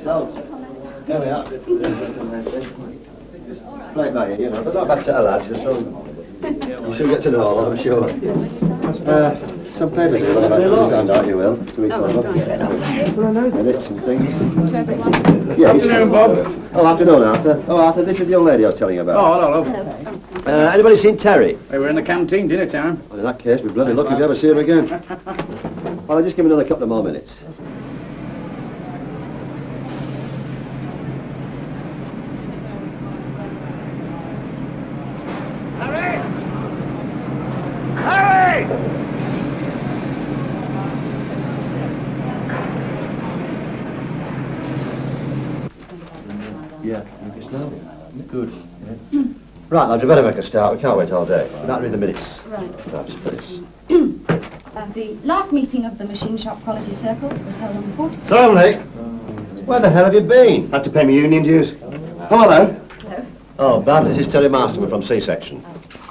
There we are. Right by you, know, but not a bad set of lads, so you should get to know all of them, I'm sure. Some papers here, I'll stand out, you will. Minutes and things. Yeah, Afternoon, Bob. Oh, afternoon, Arthur. Oh, Arthur, this is the young lady I was telling you about. Oh, hello. Anybody seen Terry? Hey, we're in the canteen, dinner time. Well, in that case, we're bloody lucky if you ever see him again. Well, I'll just give him another couple of more minutes. Yeah, make a start. Good. Yeah. Right, lads, we better make a start. We can't wait all day. We're not reading the minutes. Right. Perhaps, please. The last meeting of the Machine Shop Quality Circle was held on the 14th. Solomon, where the hell have you been? Had to pay my union dues. Oh, hello. Hello. Oh, Babs, this is Terry Masterman from C-Section.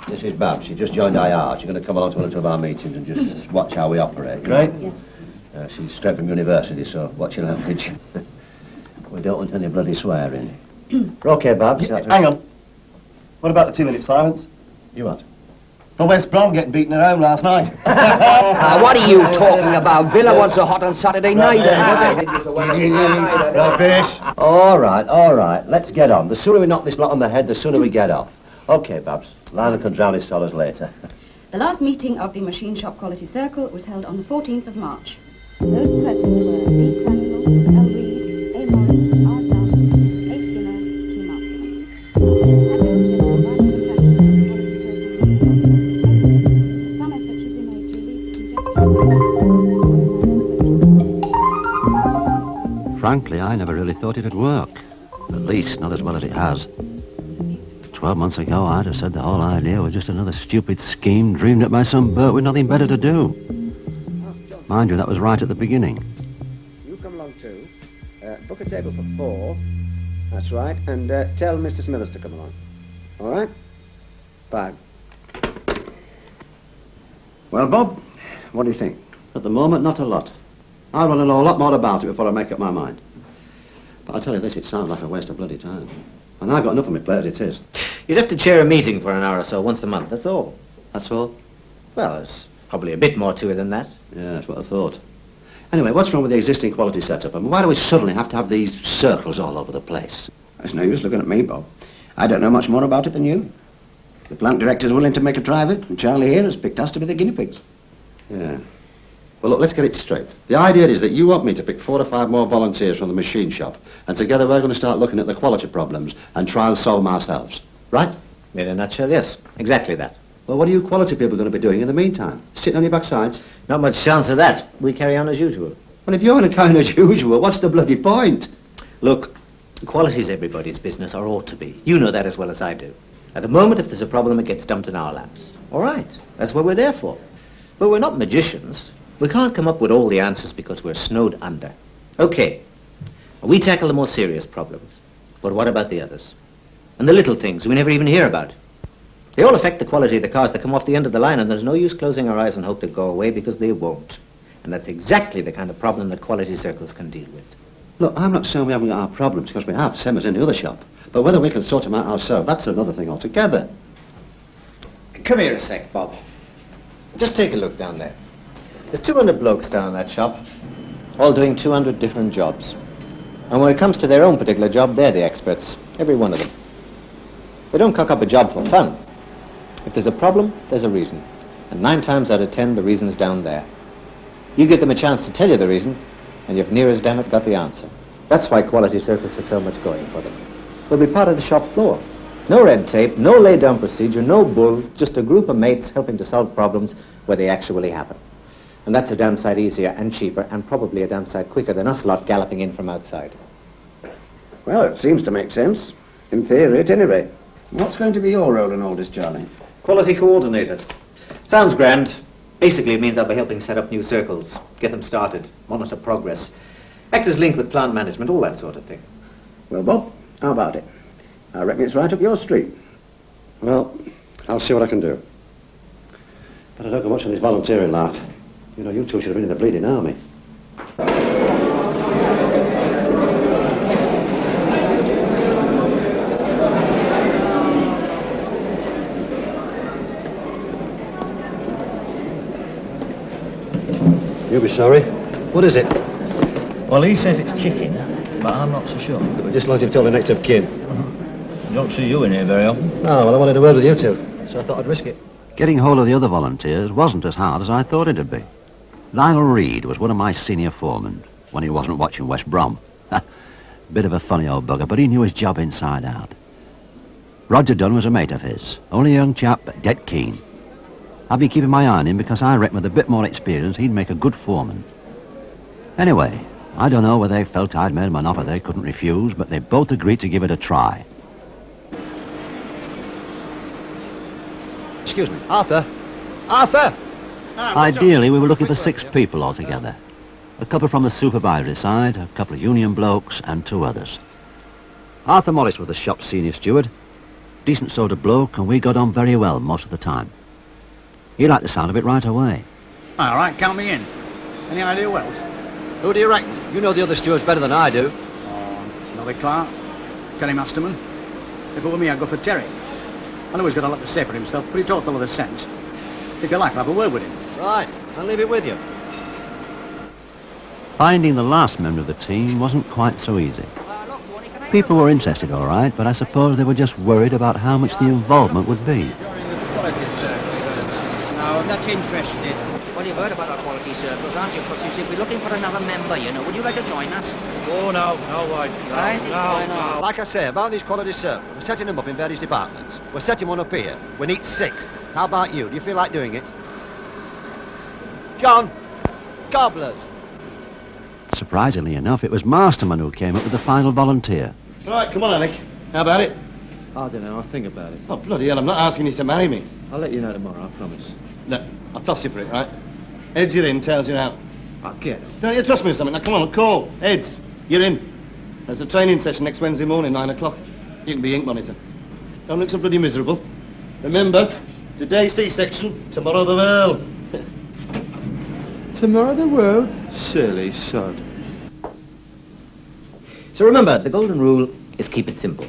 This is Babs. She just joined IR. She's going to come along to one or two of our meetings and just watch how we operate. Great. Yeah. She's straight from university, so watch your language. We don't want any bloody swearing. Okay, Babs. Hang on. What about the 2-minute silence? You what? For West Brom getting beaten at home last night. What are you talking about? Villa wasn't so hot on Saturday night. Rubbish. All right. Let's get on. The sooner we knock this lot on the head, the sooner we get off. Okay, Babs. Lionel can drown his sorrows later. The last meeting of the Machine Shop Quality Circle was held on the 14th of March. Those present were B. Cranswell, L. Reed, A. Morris, R. Dunn, A. Skinner, Q. Masterman. Some effort should be made to relieve congestion. Frankly, I never really thought it'd work. At least, not as well as it has. 12 months ago, I'd have said the whole idea was just another stupid scheme dreamed up by some Bert with nothing better to do. Mind you, that was right at the beginning. You come along too. Book a table for 4. That's right. And tell Mr. Smithers to come along. All right? 5. Well, Bob, what do you think? At the moment, not a lot. I want to know a lot more about it before I make up my mind. But I'll tell you this, it sounds like a waste of bloody time. And I've got enough on my plate as it is. You'd have to chair a meeting for an hour or so once a month, that's all. That's all? Well, there's probably a bit more to it than that. Yeah, that's what I thought. Anyway, what's wrong with the existing quality setup? I mean, why do we suddenly have to have these circles all over the place? There's no use looking at me, Bob. I don't know much more about it than you. The plant director's willing to make a try of it, and Charlie here has picked us to be the guinea pigs. Yeah. Well, look, let's get it straight. The idea is that you want me to pick 4 or 5 more volunteers from the machine shop, and together we're going to start looking at the quality problems and try and solve them ourselves. Right? In a nutshell, yes. Exactly that. Well, what are you quality people going to be doing in the meantime? Sitting on your backsides? Not much chance of that. We carry on as usual. Well, if you're going to carry on as usual, what's the bloody point? Look, quality's everybody's business, or ought to be. You know that as well as I do. At the moment, if there's a problem, it gets dumped in our laps. All right. That's what we're there for. But we're not magicians. We can't come up with all the answers because we're snowed under. Okay. We tackle the more serious problems. But what about the others? And the little things we never even hear about? They all affect the quality of the cars that come off the end of the line, and there's no use closing our eyes and hope they'll go away, because they won't. And that's exactly the kind of problem that quality circles can deal with. Look, I'm not saying we haven't got our problems, because we have, same as any other shop. But whether we can sort them out ourselves, that's another thing altogether. Come here a sec, Bob. Just take a look down there. There's 200 blokes down in that shop, all doing 200 different jobs. And when it comes to their own particular job, they're the experts, every one of them. They don't cock up a job for fun. If there's a problem, there's a reason. And 9 times out of 10, the reason's down there. You give them a chance to tell you the reason, and you've near as damn it got the answer. That's why quality circles have so much going for them. They'll be part of the shop floor. No red tape, no laid-down procedure, no bull, just a group of mates helping to solve problems where they actually happen. And that's a damn sight easier and cheaper, and probably a damn sight quicker than us lot galloping in from outside. Well, it seems to make sense. In theory, at any rate. What's going to be your role in all this, Charlie? Quality coordinator. Sounds grand. Basically, it means I'll be helping set up new circles, get them started, monitor progress, act as link with plant management, all that sort of thing. Well, Bob, how about it? I reckon it's right up your street. Well, I'll see what I can do. But I don't go much on this volunteering lark. You know, you two should have been in the bleeding army. You'll be sorry. What is it? Well, he says it's chicken, but I'm not so sure. I just like to tell the next of kin. I don't see you in here very often. No, well, I wanted a word with you two, so I thought I'd risk it. Getting hold of the other volunteers wasn't as hard as I thought it'd be. Lionel Reed was one of my senior foremen when he wasn't watching West Brom. Bit of a funny old bugger, but he knew his job inside out. Roger Dunn was a mate of his, only a young chap, but dead keen. I've been keeping my eye on him because I reckon with a bit more experience he'd make a good foreman. Anyway, I don't know whether they felt I'd made them an offer they couldn't refuse, but they both agreed to give it a try. Excuse me. Arthur! Arthur! Ideally, we were looking for 6 people altogether. A couple from the supervisory side, a couple of union blokes, and 2 others. Arthur Morris was the shop's senior steward. Decent sort of bloke, and we got on very well most of the time. He liked the sound of it right away. All right, count me in. Any idea who else? Who do you reckon? You know the other stewards better than I do. Nobby Clark, Terry Masterman. If it were me, I'd go for Terry. I know he's got a lot to say for himself, but he talks a lot of sense. If you like, I'll have a word with him. Right, I'll leave it with you. Finding the last member of the team wasn't quite so easy. People were interested, all right, but I suppose they were just worried about how much the involvement would be. No, I'm not interested. Well, you've heard about our quality circles, aren't you? Because you see, we're looking for another member, you know. Would you like to join us? Oh, no, why? Right? Why not? Like I say, about these quality circles, we're setting them up in various departments. We're setting one up here. We need 6. How about you? Do you feel like doing it? John! Gobblers! Surprisingly enough, it was Masterman who came up with the final volunteer. Right, come on, Alec. How about it? I don't know, I'll think about it. Oh, bloody hell, I'm not asking you to marry me. I'll let you know tomorrow, I promise. Look, I'll toss you for it, right? Heads, you're in, tails, you're out. I'll get it. Don't you trust me or something? Now, come on, call. Heads, you're in. There's a training session next Wednesday morning, 9 o'clock. You can be ink monitor. Don't look so bloody miserable. Remember, today C-section, tomorrow the world. Tomorrow the world? Silly sod. So remember, the golden rule is keep it simple.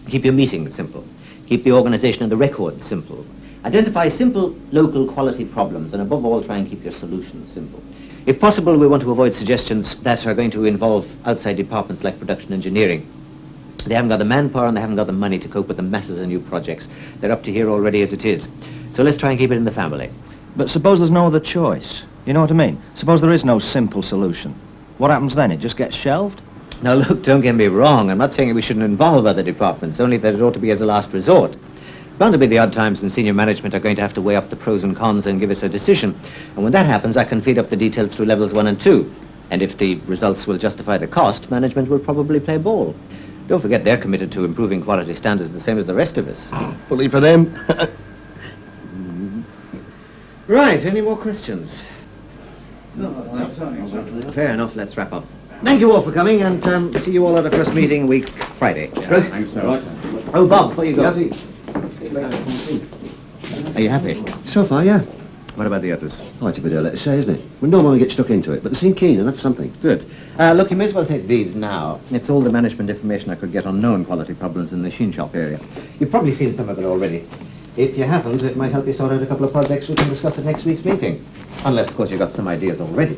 Keep your meetings simple. Keep the organisation and the records simple. Identify simple local quality problems, and above all, try and keep your solutions simple. If possible, we want to avoid suggestions that are going to involve outside departments like production engineering. They haven't got the manpower and they haven't got the money to cope with the masses of new projects. They're up to here already as it is. So let's try and keep it in the family. But suppose there's no other choice. You know what I mean? Suppose there is no simple solution. What happens then? It just gets shelved? Now look, don't get me wrong. I'm not saying we shouldn't involve other departments, only that it ought to be as a last resort. Bound to be the odd times when senior management are going to have to weigh up the pros and cons and give us a decision. And when that happens, I can feed up the details through levels 1 and 2. And if the results will justify the cost, management will probably play ball. Don't forget they're committed to improving quality standards the same as the rest of us. Bully for them. Right, any more questions? Fair enough, let's wrap up. Thank you all for coming, and see you all at the first meeting week Friday. Right? Thanks, right. Oh, Bob, before you go. Are you happy? So far, yeah. What about the others? Oh, it's a bit early to say, isn't it? We don't want to get stuck into it, but they seem keen, and that's something. Good. Look, you may as well take these now. It's all the management information I could get on known quality problems in the machine shop area. You've probably seen some of it already. If you haven't, it might help you sort out a couple of projects we can discuss at next week's meeting. Unless, of course, you've got some ideas already.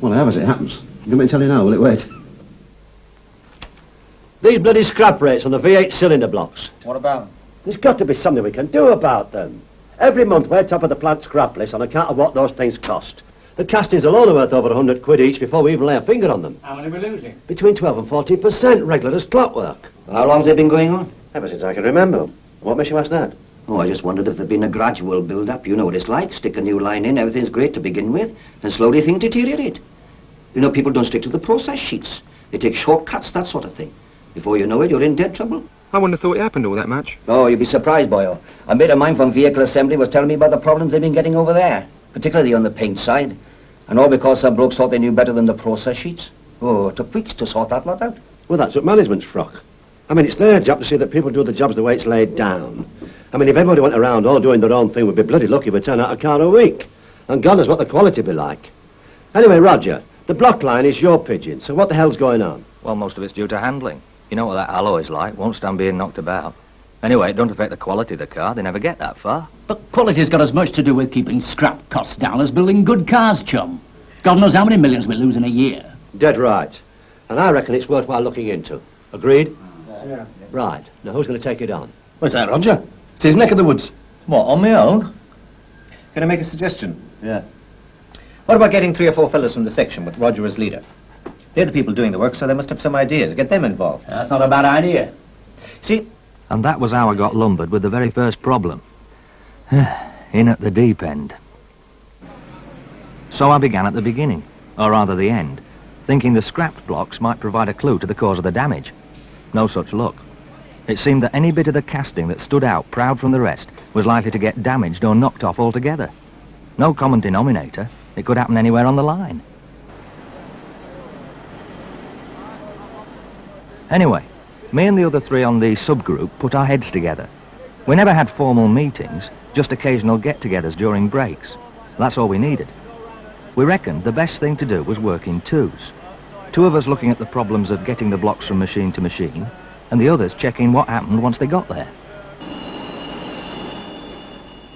Well, I have as it happens. You want me to tell you now, will it wait? These bloody scrap rates on the V8 cylinder blocks. What about them? There's got to be something we can do about them. Every month we're top of the plant scrap list on account of what those things cost. The castings alone are worth over 100 quid each before we even lay a finger on them. How many are we losing? Between 12 and 14%, regular as clockwork. How long's it been going on? Ever since I can remember. What makes you ask that? Oh, I just wondered if there'd been a gradual build-up. You know what it's like. Stick a new line in, everything's great to begin with, and slowly things deteriorate. You know, people don't stick to the process sheets. They take shortcuts, that sort of thing. Before you know it, you're in dead trouble. I wouldn't have thought it happened all that much. Oh, you'd be surprised, boyo. A mate of mine from vehicle assembly was telling me about the problems they've been getting over there, particularly on the paint side. And all because some blokes thought they knew better than the process sheets. Oh, it took weeks to sort that lot out. Well, that's what management's frock. I mean, it's their job to see that people do the jobs the way it's laid down. I mean, if everybody went around all doing their own thing, we'd be bloody lucky if we turn out a car a week. And God knows what the quality be like. Anyway, Roger, the block line is your pigeon, so what the hell's going on? Well, most of it's due to handling. You know what that alloy's like, won't stand being knocked about. Anyway, it don't affect the quality of the car, they never get that far. But quality's got as much to do with keeping scrap costs down as building good cars, chum. God knows how many millions we lose in a year. Dead right. And I reckon it's worthwhile looking into. Agreed? Yeah. Right. Now, who's going to take it on? What's that, Roger? It's his neck of the woods. What, on my own? Can I make a suggestion? Yeah. What about getting 3 or 4 fellas from the section with Roger as leader? They're the people doing the work, so they must have some ideas. Get them involved. That's not a bad idea. See, And that was how I got lumbered with the very first problem. In at the deep end. So I began at the beginning, or rather the end, thinking the scrapped blocks might provide a clue to the cause of the damage. No such luck. It seemed that any bit of the casting that stood out proud from the rest was likely to get damaged or knocked off altogether. No common denominator. It could happen anywhere on the line. Anyway, me and the other 3 on the subgroup put our heads together. We never had formal meetings, just occasional get-togethers during breaks. That's all we needed. We reckoned the best thing to do was work in twos. 2 of us looking at the problems of getting the blocks from machine to machine, and the others checking what happened once they got there.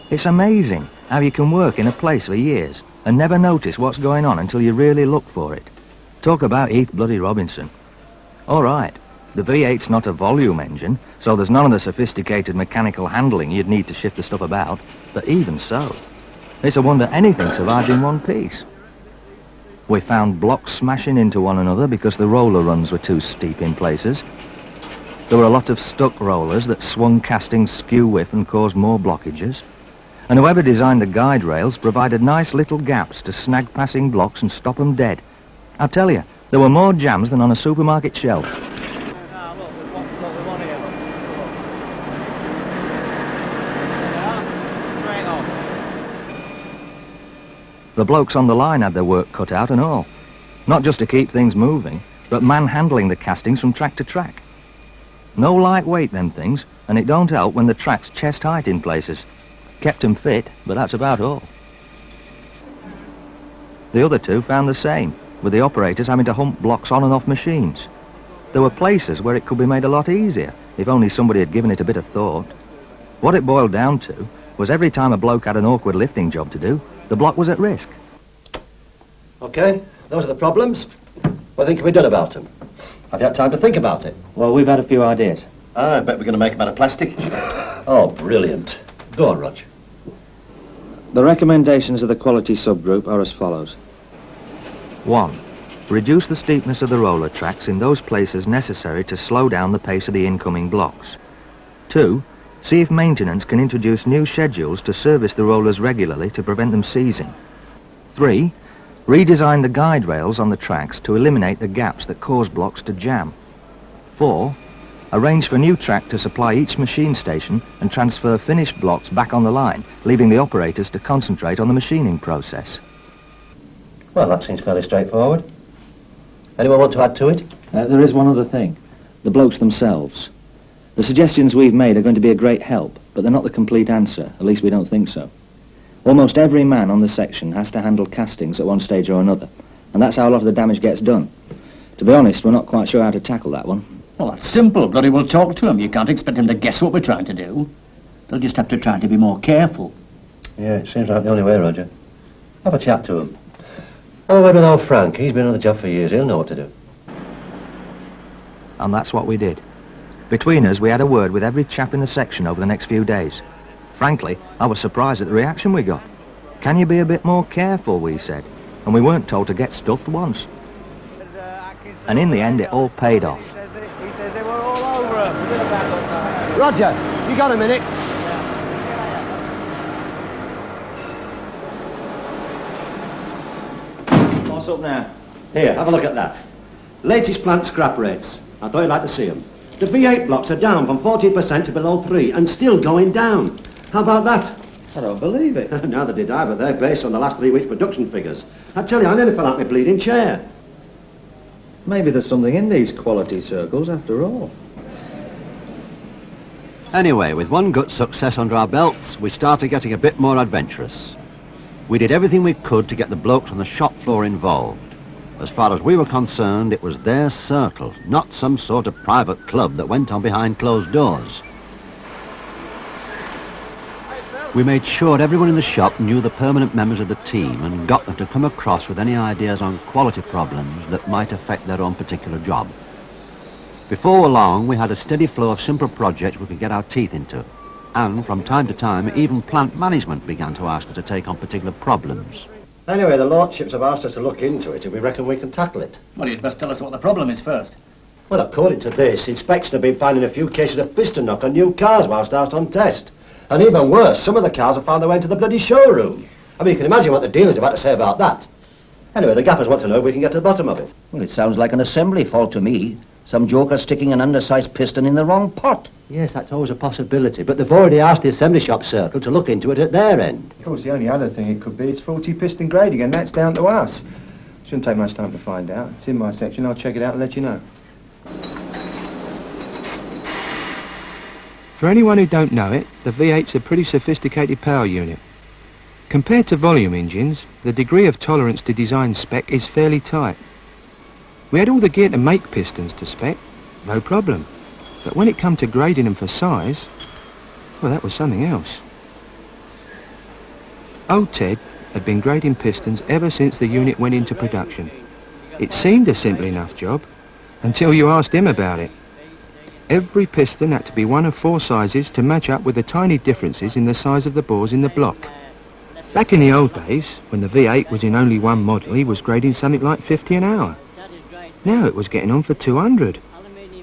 It's amazing how you can work in a place for years and never notice what's going on until you really look for it. Talk about Heath bloody Robinson. All right, the V8's not a volume engine, so there's none of the sophisticated mechanical handling you'd need to shift the stuff about, but even so, it's a wonder anything survived in one piece. We found blocks smashing into one another because the roller runs were too steep in places. There were a lot of stuck rollers that swung castings skew-whiff and caused more blockages. And whoever designed the guide rails provided nice little gaps to snag passing blocks and stop them dead. I tell you, there were more jams than on a supermarket shelf. The blokes on the line had their work cut out and all. Not just to keep things moving, but manhandling the castings from track to track. No lightweight, them things, and it don't help when the track's chest height in places. Kept 'em fit, but that's about all. The other 2 found the same, with the operators having to hump blocks on and off machines. There were places where it could be made a lot easier, if only somebody had given it a bit of thought. What it boiled down to was every time a bloke had an awkward lifting job to do, the block was at risk. OK, those are the problems. What think can be done about them? Have you had time to think about it? Well, we've had a few ideas. I bet we're going to make them out of plastic. Oh, brilliant. Go on, Rog. The recommendations of the quality subgroup are as follows. 1. Reduce the steepness of the roller tracks in those places necessary to slow down the pace of the incoming blocks. 2. See if maintenance can introduce new schedules to service the rollers regularly to prevent them seizing. 3. Redesign the guide rails on the tracks to eliminate the gaps that cause blocks to jam. 4. Arrange for new track to supply each machine station and transfer finished blocks back on the line, leaving the operators to concentrate on the machining process. Well, that seems fairly straightforward. Anyone want to add to it? There is one other thing. The blokes themselves. The suggestions we've made are going to be a great help, but they're not the complete answer. At least we don't think so. Almost every man on the section has to handle castings at one stage or another, and that's how a lot of the damage gets done. To be honest, we're not quite sure how to tackle that one. Well, that's simple. Bloody well talk to him. You can't expect him to guess what we're trying to do. They'll just have to try to be more careful. Yeah, it seems like the only way, Roger. Have a chat to him. Oh, wait with old Frank. He's been on the job for years. He'll know what to do. And that's what we did. Between us, we had a word with every chap in the section over the next few days. Frankly, I was surprised at the reaction we got. Can you be a bit more careful, we said. And we weren't told to get stuffed once. And in the end, it all paid off. He says they were all over him. Roger, you got a minute? What's up now? Here, have a look at that. Latest plant scrap rates. I thought you'd like to see them. The V8 blocks are down from 14% to below 3 and still going down. How about that? I don't believe it. Neither did I, but they're based on the last 3 weeks' production figures. I tell you, I nearly fell out my bleeding chair. Maybe there's something in these quality circles after all. Anyway, with one good success under our belts, we started getting a bit more adventurous. We did everything we could to get the blokes on the shop floor involved. As far as we were concerned, it was their circle, not some sort of private club that went on behind closed doors. Hey, Phil. We made sure everyone in the shop knew the permanent members of the team and got them to come across with any ideas on quality problems that might affect their own particular job. Before long, we had a steady flow of simple projects we could get our teeth into. And from time to time, even plant management began to ask us to take on particular problems. Anyway, the Lordships have asked us to look into it and we reckon we can tackle it. Well, you'd best tell us what the problem is first. Well, according to this, inspection have been finding a few cases of piston knock on new cars whilst out on test. And even worse, some of the cars have found their way into the bloody showroom. I mean, you can imagine what the dealers have had to say about that. Anyway, the gaffers want to know if we can get to the bottom of it. Well, it sounds like an assembly fault to me. Some joker sticking an undersized piston in the wrong pot. Yes, that's always a possibility, but they've already asked the assembly shop circle to look into it at their end. Of course, the only other thing it could be is faulty piston grading, and that's down to us. Shouldn't take much time to find out. It's in my section. I'll check it out and let you know. For anyone who don't know it, the V8's a pretty sophisticated power unit. Compared to volume engines, the degree of tolerance to design spec is fairly tight. We had all the gear to make pistons to spec, no problem. But when it come to grading them for size, well, that was something else. Old Ted had been grading pistons ever since the unit went into production. It seemed a simple enough job, until you asked him about it. Every piston had to be one of 4 sizes to match up with the tiny differences in the size of the bores in the block. Back in the old days, when the V8 was in only one model, he was grading something like 50 an hour. Now it was getting on for 200.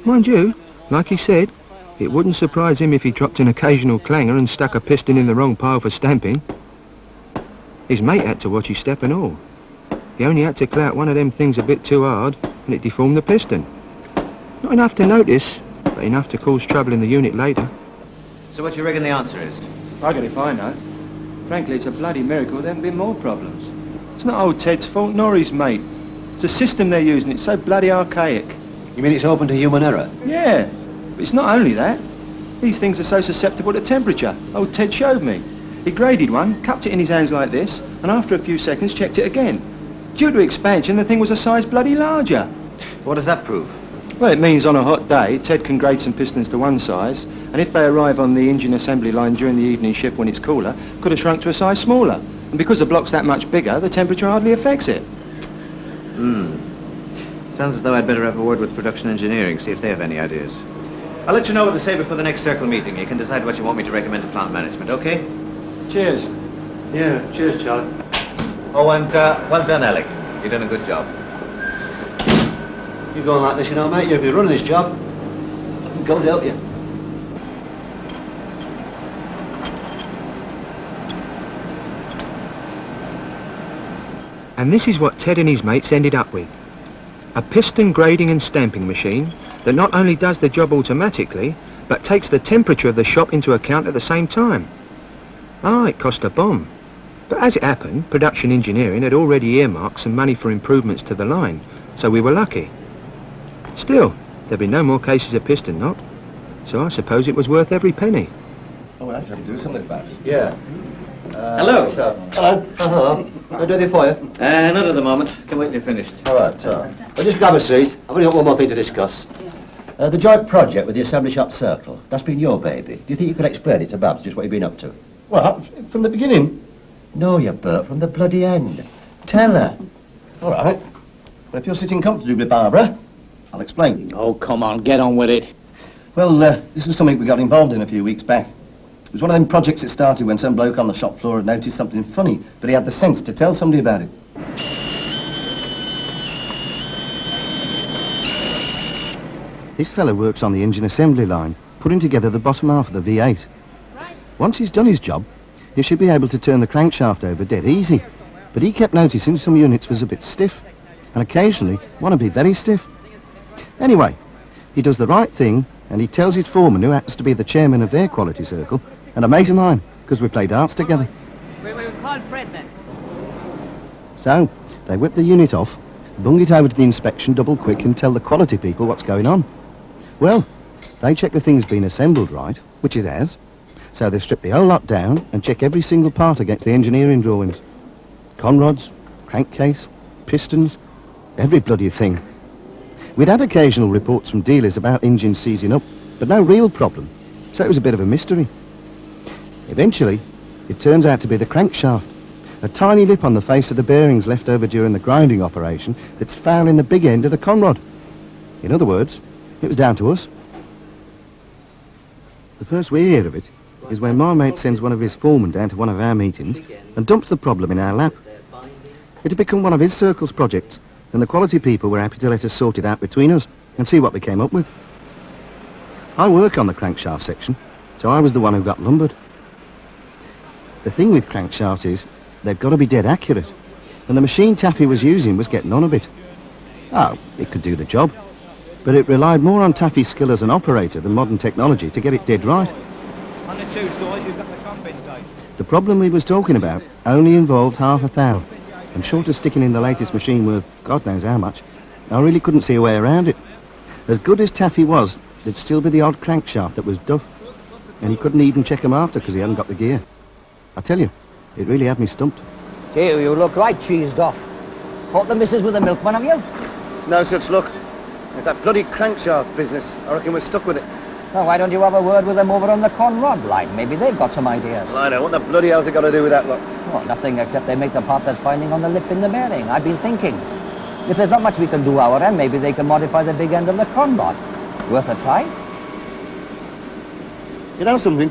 Mind you, like he said, it wouldn't surprise him if he dropped an occasional clanger and stuck a piston in the wrong pile for stamping. His mate had to watch his step and all. He only had to clout one of them things a bit too hard and it deformed the piston. Not enough to notice, but enough to cause trouble in the unit later. So what do you reckon the answer is? I got it if I know. Frankly, it's a bloody miracle there haven't been more problems. It's not old Ted's fault nor his mate. It's a system they're using. It's so bloody archaic. You mean it's open to human error? Yeah, but it's not only that. These things are so susceptible to temperature. Old Ted showed me. He graded one, cupped it in his hands like this, and after a few seconds checked it again. Due to expansion, the thing was a size bloody larger. What does that prove? Well, it means on a hot day, Ted can grade some pistons to one size, and if they arrive on the engine assembly line during the evening shift when it's cooler, could have shrunk to a size smaller. And because the block's that much bigger, the temperature hardly affects it. Sounds as though I'd better have a word with production engineering, see if they have any ideas. I'll let you know what they say before the next circle meeting. You can decide what you want me to recommend to plant management, okay? Cheers. Yeah, cheers, Charlie. Oh, and well done, Alec. You've done a good job. You going like this, you know, mate, you'll be running this job. God help you. And this is what Ted and his mates ended up with. A piston grading and stamping machine that not only does the job automatically, but takes the temperature of the shop into account at the same time. It cost a bomb. But as it happened, production engineering had already earmarked some money for improvements to the line, so we were lucky. Still, there'd be no more cases of piston knock, so I suppose it was worth every penny. Oh, we'll have to do something about it. Yeah. Hello. Hello. Hello. Can I do anything for you? Not at the moment. Can wait till you're finished. All right, well, just grab a seat. I've only got one more thing to discuss. The joint project with the assembly shop circle, that's been your baby. Do you think you could explain it to Babs, just what you've been up to? Well, from the beginning. No, you Bert, from the bloody end. Tell her. All right. Well, if you're sitting comfortably, Barbara, I'll explain. Oh, come on, get on with it. Well, this was something we got involved in a few weeks back. It was one of them projects that started when some bloke on the shop floor had noticed something funny, but he had the sense to tell somebody about it. This fella works on the engine assembly line, putting together the bottom half of the V8. Once he's done his job, he should be able to turn the crankshaft over dead easy. But he kept noticing some units was a bit stiff, and occasionally want to be very stiff. Anyway, he does the right thing, and he tells his foreman, who happens to be the chairman of their quality circle, and a mate of mine, because we play darts together. We call Fred then. So, they whip the unit off, bung it over to the inspection double quick and tell the quality people what's going on. Well, they check the thing's been assembled right, which it has, so they strip the whole lot down and check every single part against the engineering drawings. Conrods, crankcase, pistons, every bloody thing. We'd had occasional reports from dealers about engines seizing up, but no real problem, so it was a bit of a mystery. Eventually, It turns out to be the crankshaft. A tiny lip on the face of the bearings left over during the grinding operation that's fouling the big end of the conrod. In other words, it was down to us. The first we hear of it is when my mate sends one of his foremen down to one of our meetings and dumps the problem in our lap. It had become one of his circle's projects, and the quality people were happy to let us sort it out between us and see what we came up with. I work on the crankshaft section, so I was the one who got lumbered. The thing with crankshafts is they've got to be dead accurate, and the machine Taffy was using was getting on a bit. Oh, it could do the job, but it relied more on Taffy's skill as an operator than modern technology to get it dead right. On the two sides, you've got the compensate. The problem we was talking about only involved half a thou, and short of sticking in the latest machine worth God knows how much, I really couldn't see a way around it. As good as Taffy was, there'd still be the odd crankshaft that was duff, and he couldn't even check him after because he hadn't got the gear. I tell you, it really had me stumped. Gee, you look right cheesed off. Caught the missus with a milkman, have you? No such luck. It's that bloody crankshaft business. I reckon we're stuck with it. Well, why don't you have a word with them over on the Conrod line? Maybe they've got some ideas. Well, I know. What the bloody hell's it got to do with that lot? Well, nothing except they make the part that's finding on the lip in the bearing. I've been thinking. If there's not much we can do our end, maybe they can modify the big end of the Conrod. Worth a try? You know something?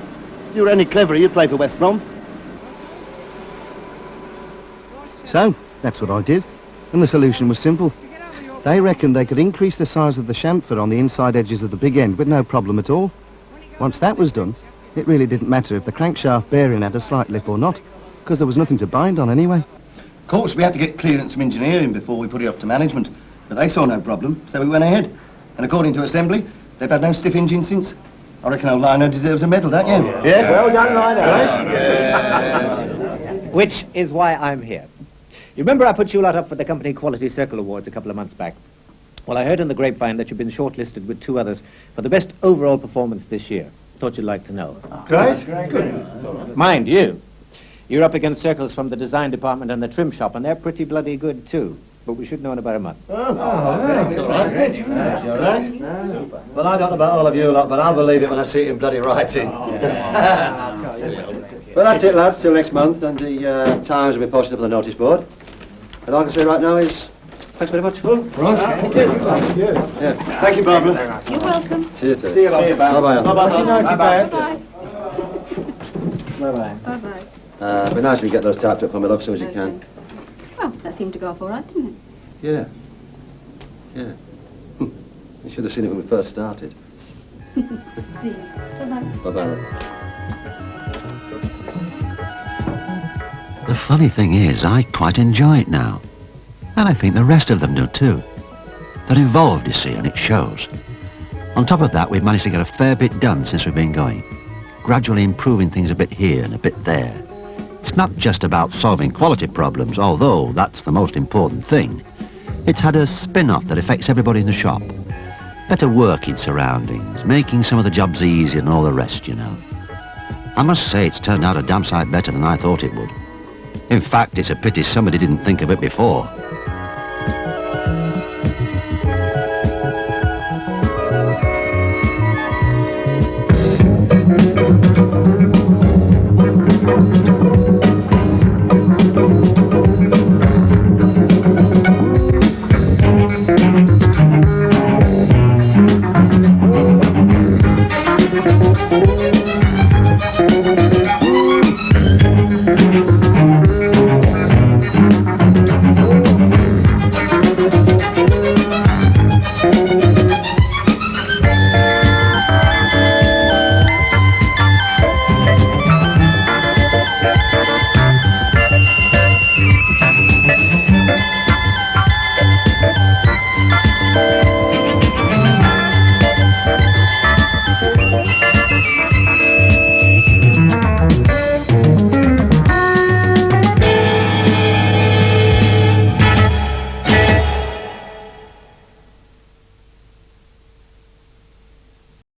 If you were any cleverer, you'd play for West Brom. So, that's what I did, and the solution was simple. They reckoned they could increase the size of the chamfer on the inside edges of the big end with no problem at all. Once that was done, it really didn't matter if the crankshaft bearing had a slight lip or not, because there was nothing to bind on anyway. Of course, we had to get clearance from engineering before we put it up to management, but they saw no problem, so we went ahead. And according to assembly, they've had no stiff engine since. I reckon old Lino deserves a medal, don't you? Yeah? Well done, Lino. Right? Which is why I'm here. You remember I put you lot up for the Company Quality Circle Awards a couple of months back? Well, I heard in the grapevine that you've been shortlisted with two others for the best overall performance this year. Thought you'd like to know. Great. Good. Mind you, you're up against circles from the design department and the trim shop, and they're pretty bloody good too. But we should know in about a month. That's all right. That's all right. Well, I don't know about all of you lot, but I'll believe it when I see it in bloody writing. Well, that's it, lads, till next month, and the times will be posted up on the notice board. And all I can say right now is, thanks very much. Right. Thank you. Thank you. Yeah. Thank you, Barbara. You're welcome. See you too. See you, Barbara. Bye-bye. Bye-bye. Bye-bye. Bye-bye. It'd be nice if you get those typed up for me, love, as soon as you can. Well, that seemed to go off all right, didn't it? Yeah. Yeah. You should have seen it when we first started. See you. Bye-bye. Bye-bye. The funny thing is, I quite enjoy it now. And I think the rest of them do too. They're involved, you see, and it shows. On top of that, we've managed to get a fair bit done since we've been going. Gradually improving things a bit here and a bit there. It's not just about solving quality problems, although that's the most important thing. It's had a spin-off that affects everybody in the shop. Better working surroundings, making some of the jobs easier and all the rest, you know. I must say it's turned out a damn sight better than I thought it would. In fact, it's a pity somebody didn't think of it before.